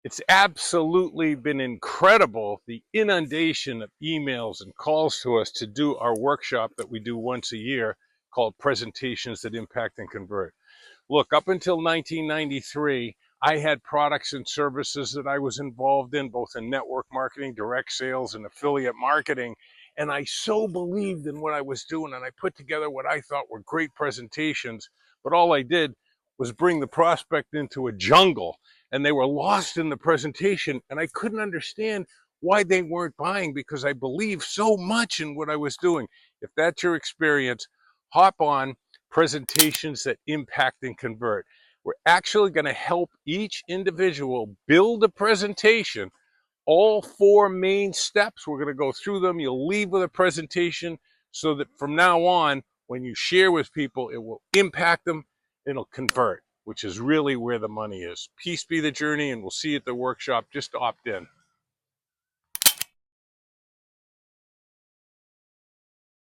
It's absolutely been incredible, the inundation of emails and calls to us to do our workshop that we do once a year called Presentations That Impact and Convert. Look, up until 1993, I had products and services that I was involved in, both in network marketing, direct sales, and affiliate marketing. And I so believed in what I was doing, and I put together what I thought were great presentations. But all I did was bring the prospect into a jungle, and they were lost in the presentation. And I couldn't understand why they weren't buying because I believed so much in what I was doing. If that's your experience, hop on Presentations That Impact and Convert. We're actually going to help each individual build a presentation. All four main steps, we're going to go through them. You'll leave with a presentation so that from now on, when you share with people, it will impact them, it'll convert, which is really where the money is. Peace be the journey, and we'll see you at the workshop. Just opt in.